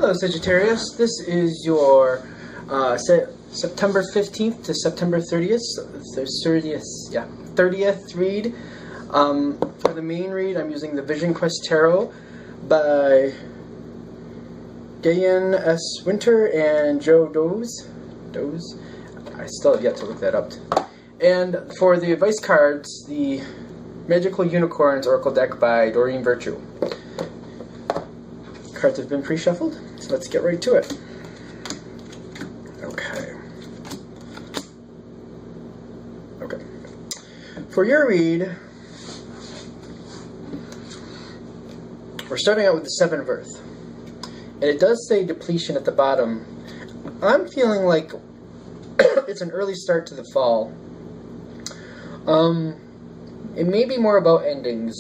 Hello Sagittarius, this is your September 15th to September 30th, 30th read. For the main read, I'm using the Vision Quest Tarot by Gayan S. Winter and Joe Doze. I still have yet to look that up. And for the advice cards, the Magical Unicorns Oracle deck by Doreen Virtue. Cards have been pre-shuffled, so let's get right to it. Okay. For your read, we're starting out with the Seven of Earth. And it does say depletion at the bottom. I'm feeling like it's an early start to the fall. It may be more about endings.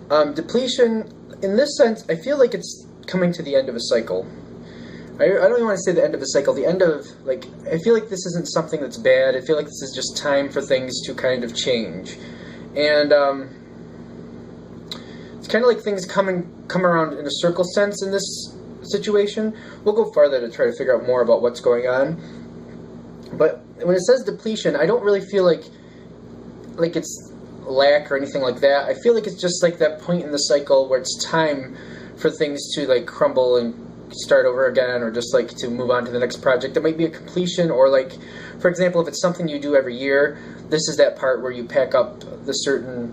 Depletion, in this sense, I feel like it's coming to the end of a cycle. I don't even want to say the end of a cycle, the end of, like, I feel like this isn't something that's bad. I feel like this is just time for things to kind of change. And, it's kind of like things come around in a circle sense in this situation. We'll go farther to try to figure out more about what's going on. But when it says depletion, I don't really feel like it's lack or anything like that. I feel like it's just like that point in the cycle where it's time for things to like crumble and start over again, or just like to move on to the next project. It might be a completion, or like, for example, if it's something you do every year, this is that part where you pack up the certain,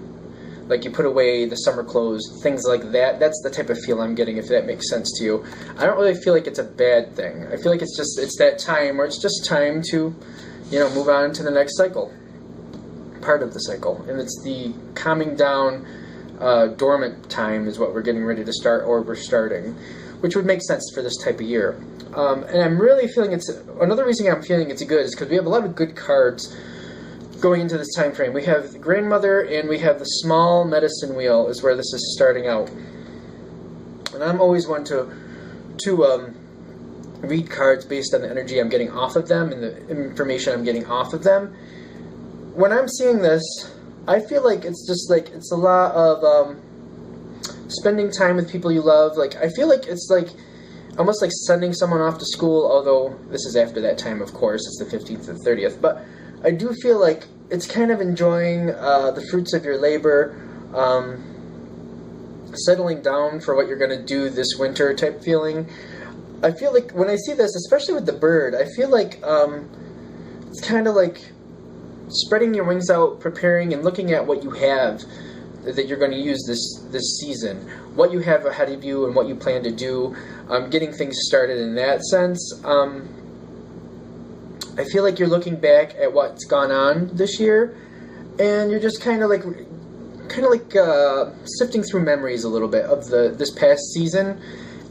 like you put away the summer clothes, things like that. That's the type of feel I'm getting, if that makes sense to you. I don't really feel like it's a bad thing. I feel like it's that time where it's just time to, move on to the next cycle. Part of the cycle, and it's the calming down, dormant time is what we're getting ready to start, or we're starting, which would make sense for this type of year. And I'm really feeling another reason I'm feeling it's good is because we have a lot of good cards going into this time frame. We have the Grandmother, and we have the Small Medicine Wheel is where this is starting out. And I'm always one to read cards based on the energy I'm getting off of them and the information I'm getting off of them. When I'm seeing this, I feel like it's just like, it's a lot of spending time with people you love. Like, I feel like it's like almost like sending someone off to school, although this is after that time, of course. It's the 15th to the 30th. But I do feel like it's kind of enjoying the fruits of your labor, settling down for what you're going to do this winter type feeling. I feel like when I see this, especially with the bird, I feel like it's kind of like spreading your wings out, preparing and looking at what you have that you're going to use this season, what you have ahead of you and what you plan to do, getting things started in that sense. I feel like you're looking back at what's gone on this year, and you're just kind of like sifting through memories a little bit of this past season,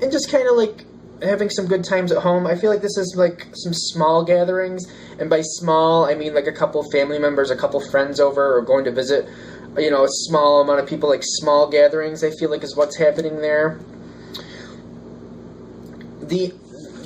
and just kind of like having some good times at home. I feel like this is like some small gatherings, and by small I mean like a couple family members, a couple friends over, or going to visit, a small amount of people, like small gatherings, I feel like is what's happening there. The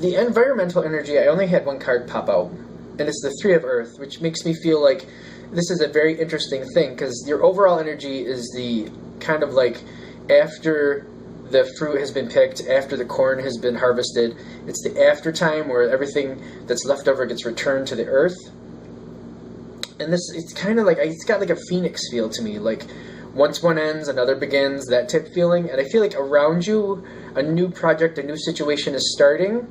environmental energy, I only had one card pop out, and it's the Three of Earth, which makes me feel like this is a very interesting thing, because your overall energy is the kind of like after the fruit has been picked, after the corn has been harvested. It's the after time where everything that's left over gets returned to the earth. And this, it's kind of like, it's got like a phoenix feel to me, like once one ends, another begins, that type of feeling. And I feel like around you, a new project, a new situation is starting.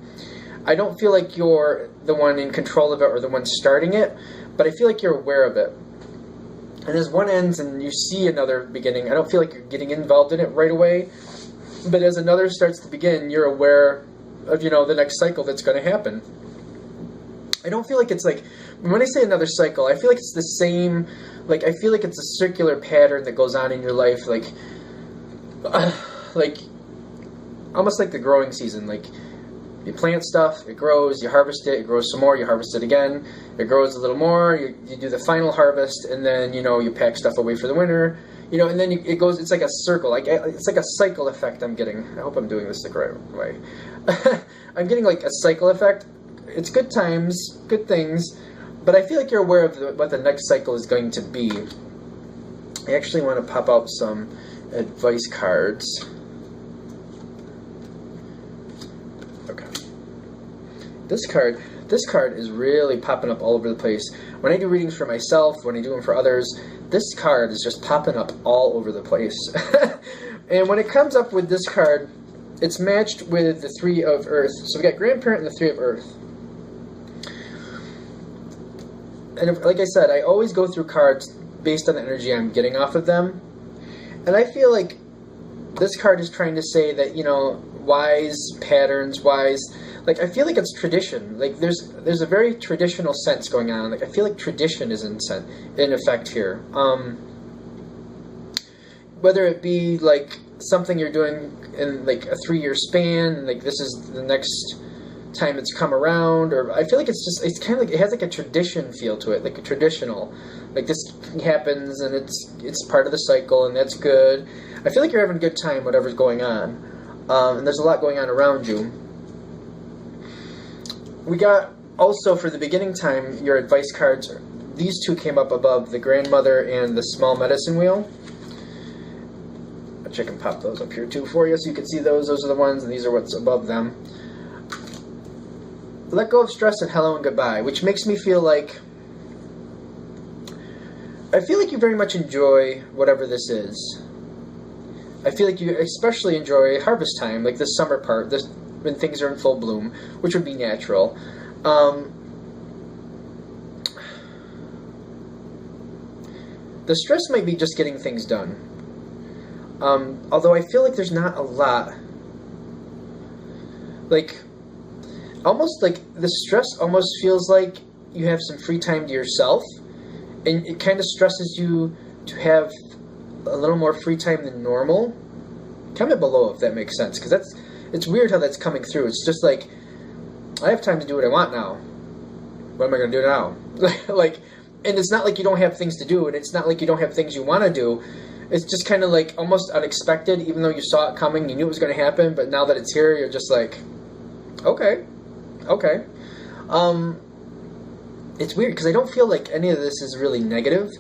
I don't feel like you're the one in control of it or the one starting it, but I feel like you're aware of it. And as one ends and you see another beginning, I don't feel like you're getting involved in it right away. But as another starts to begin, you're aware of, the next cycle that's going to happen. I don't feel like it's like, when I say another cycle, I feel like it's the same, like, I feel like it's a circular pattern that goes on in your life, like almost like the growing season. Like, you plant stuff, it grows, you harvest it, it grows some more, you harvest it again, it grows a little more, you do the final harvest, and then, you pack stuff away for the winter. And then it goes, it's like a circle, like it's like a cycle effect I'm getting. I hope I'm doing this the correct way. I'm getting like a cycle effect. It's good times, good things, but I feel like you're aware of what the next cycle is going to be. I actually want to pop out some advice cards This card is really popping up all over the place. When I do readings for myself, when I do them for others, this card is just popping up all over the place. And when it comes up with this card, it's matched with the Three of Earth. So we got Grandparent and the Three of Earth. And like I said, I always go through cards based on the energy I'm getting off of them. And I feel like this card is trying to say that, you know, wise patterns, wise... Like, I feel like it's tradition. Like, there's a very traditional sense going on. Like, I feel like tradition is in effect here. Whether it be, like, something you're doing in, like, a 3-year span, like, this is the next time it's come around, or I feel like it's kind of like, it has, like, a tradition feel to it, like a traditional. Like, this happens, and it's part of the cycle, and that's good. I feel like you're having a good time, whatever's going on. And there's a lot going on around you. We got, also, for the beginning time, your advice cards. These two came up above, the Grandmother and the Small Medicine Wheel. Which I can pop those up here, too, for you, so you can see those. Those are the ones, and these are what's above them. Let go of stress and hello and goodbye, which makes me feel like... I feel like you very much enjoy whatever this is. I feel like you especially enjoy harvest time, like the summer part, when things are in full bloom, which would be natural. The stress might be just getting things done. Although I feel like there's not a lot. Like, almost like the stress almost feels like you have some free time to yourself, and it kind of stresses you to have a little more free time than normal. Comment below if that makes sense, because it's weird how that's coming through. It's just like, I have time to do what I want now. What am I going to do now? Like, and it's not like you don't have things to do, and it's not like you don't have things you want to do. It's just kind of like almost unexpected, even though you saw it coming, you knew it was going to happen, but now that it's here, you're just like, okay. It's weird, because I don't feel like any of this is really negative.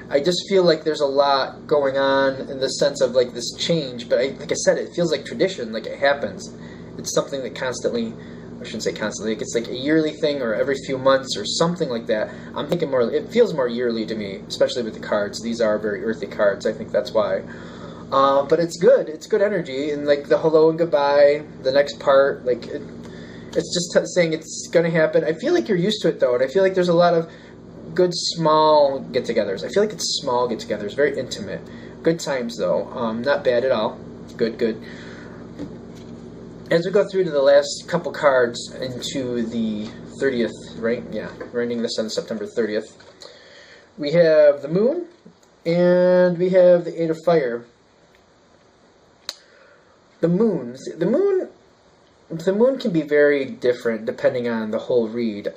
I just feel like there's a lot going on in the sense of, like, this change, but like I said, it feels like tradition, like it happens. It's something that constantly, I shouldn't say constantly, it's like a yearly thing or every few months or something like that. I'm thinking more, it feels more yearly to me, especially with the cards. These are very earthy cards, I think that's why. But it's good energy, and like the hello and goodbye, the next part, like, it's just saying it's going to happen. I feel like you're used to it, though, and I feel like there's a lot of good small get-togethers. I feel like it's small get-togethers, very intimate. Good times, though. Not bad at all. Good. As we go through to the last couple cards into the 30th, right? Yeah, we're ending this on September 30th. We have the Moon, and we have the Eight of Fire. The Moon can be very different depending on the whole read.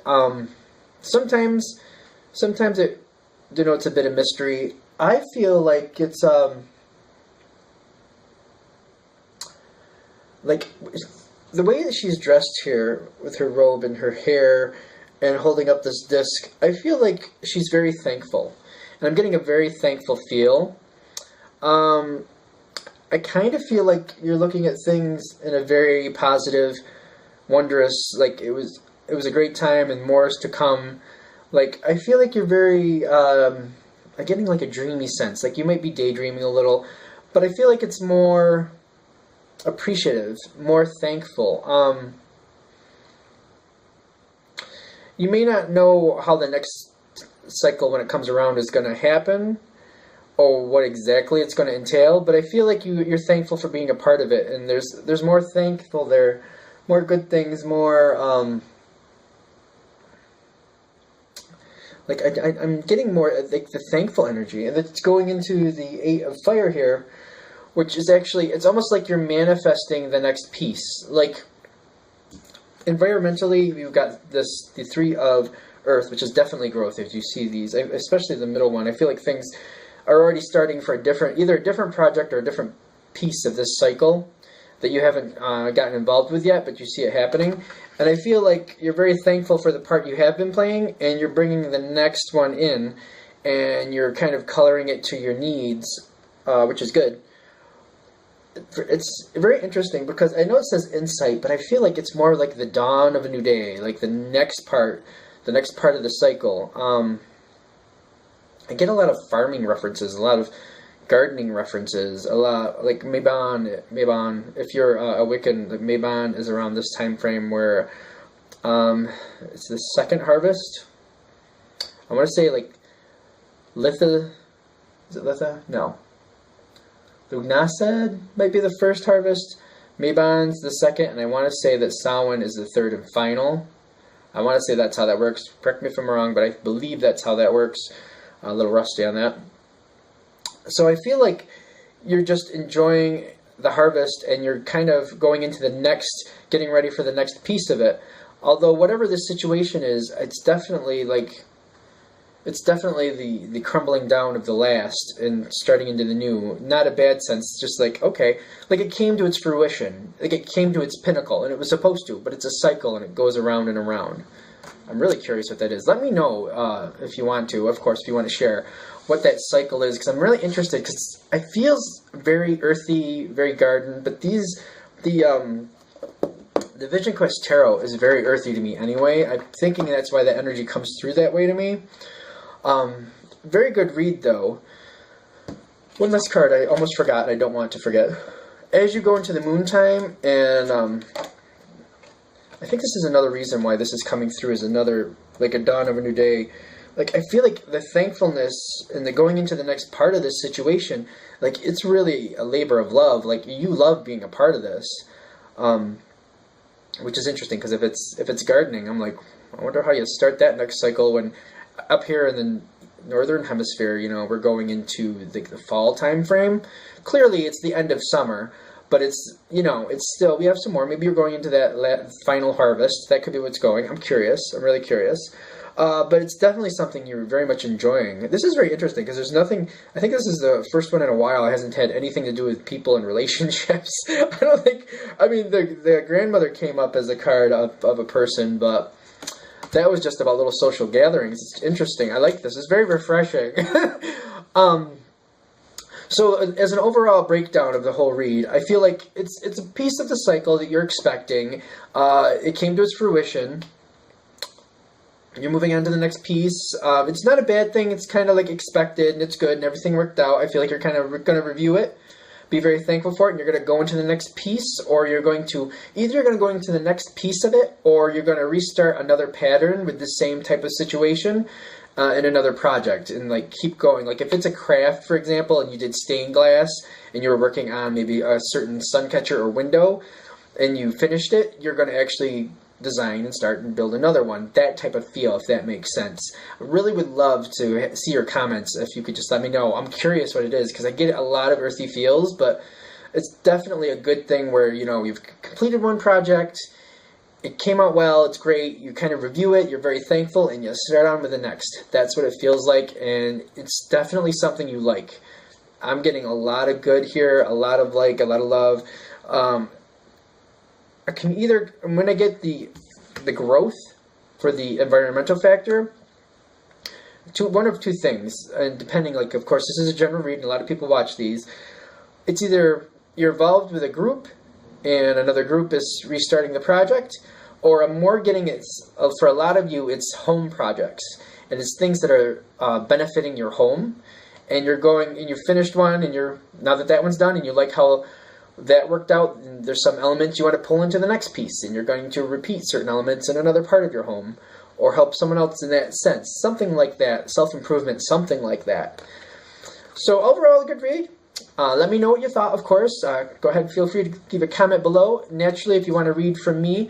Sometimes it denotes a bit of mystery. I feel like it's like the way that she's dressed here with her robe and her hair and holding up this disc. I feel like she's very thankful, and I'm getting a very thankful feel. I kind of feel like you're looking at things in a very positive, wondrous, like it was a great time and more is to come. Like, I feel like you're very, I'm getting like a dreamy sense. Like, you might be daydreaming a little, but I feel like it's more appreciative, more thankful. You may not know how the next cycle, when it comes around, is going to happen, or what exactly it's going to entail, but I feel like you're thankful for being a part of it, and there's more thankful there, more good things, more, like, I'm getting more, like, the thankful energy, and it's going into the Eight of Fire here, which is actually, it's almost like you're manifesting the next piece. Like, environmentally, we've got the Three of Earth, which is definitely growth, as you see these, especially the middle one. I feel like things are already starting for either a different project or a different piece of this cycle that you haven't gotten involved with yet, but you see it happening. And I feel like you're very thankful for the part you have been playing, and you're bringing the next one in, and you're kind of coloring it to your needs, which is good. it's very interesting because I know it says insight, but I feel like it's more like the dawn of a new day, like the next part of the cycle. I get a lot of farming references, a lot of gardening references, a lot like Mabon. If you're a Wiccan, like Mabon is around this time frame where it's the second harvest. I want to say like Litha. Is it Litha? No. Lugnasad might be the first harvest. Mabon's the second, and I want to say that Samhain is the third and final. I want to say that's how that works. Correct me if I'm wrong, but I believe that's how that works. A little rusty on that. So I feel like you're just enjoying the harvest, and you're kind of going into the next, getting ready for the next piece of it. Although whatever this situation is, it's definitely like, it's definitely the crumbling down of the last and starting into the new. Not a bad sense, just like, okay, like it came to its fruition. Like it came to its pinnacle, and it was supposed to, but it's a cycle, and it goes around and around. I'm really curious what that is. Let me know if you want to, of course, if you want to share what that cycle is, because I'm really interested, because it feels very earthy, very garden, but the Vision Quest Tarot is very earthy to me anyway. I'm thinking that's why that energy comes through that way to me. Very good read, though. One last card I almost forgot, and I don't want to forget. As you go into the moon time, and I think this is another reason why this is coming through as another, like a dawn of a new day. Like, I feel like the thankfulness and the going into the next part of this situation, like, it's really a labor of love. Like, you love being a part of this. Which is interesting, because if it's gardening, I'm like, I wonder how you start that next cycle when up here in the northern hemisphere, you know, we're going into the fall time frame. Clearly, it's the end of summer, but it's, you know, it's still, we have some more. Maybe you're going into that final harvest. That could be what's going. I'm curious. I'm really curious. But it's definitely something you're very much enjoying. This is very interesting because there's nothing, I think this is the first one in a while that hasn't had anything to do with people and relationships. I don't think, I mean, the grandmother came up as a card of a person, but that was just about little social gatherings. It's interesting. I like this. It's very refreshing. So as an overall breakdown of the whole read, I feel like it's a piece of the cycle that you're expecting. It came to its fruition. You're moving on to the next piece. It's not a bad thing. It's kind of like expected, and it's good, and everything worked out. I feel like you're kind of going to review it, be very thankful for it, and you're going to go into the next piece, or you're going to, either you're going to go into the next piece of it, or you're going to restart another pattern with the same type of situation in another project, and like keep going. Like if it's a craft, for example, and you did stained glass, and you were working on maybe a certain sun catcher or window, and you finished it, you're going to actually design and start and build another one. That type of feel, if that makes sense. I really would love to see your comments if you could just let me know. I'm curious what it is, because I get a lot of earthy feels, but it's definitely a good thing where, you know, you've completed one project, it came out well, it's great, you kind of review it, you're very thankful, and you start on with the next. That's what it feels like, and it's definitely something you like. I'm getting a lot of good here, a lot of like, a lot of love. I can either, when I get the growth for the environmental factor, one of two things, and depending, like, of course, this is a general read, and a lot of people watch these. It's either you're involved with a group, and another group is restarting the project, or I'm more getting it, for a lot of you, it's home projects, and it's things that are benefiting your home, and you're going, and you finished one, and you're, now that one's done, and you like how that worked out, and there's some elements you want to pull into the next piece, and you're going to repeat certain elements in another part of your home, or help someone else in that sense. Something like that. Self-improvement, something like that. So overall, a good read. Let me know what you thought, of course. Go ahead and feel free to leave a comment below. Naturally, if you want to read from me,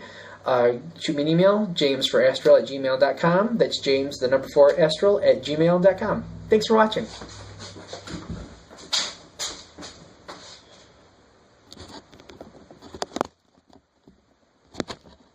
shoot me an email, jamesforastral@gmail.com. That's James, the number 4, astral, @gmail.com. Thanks for watching.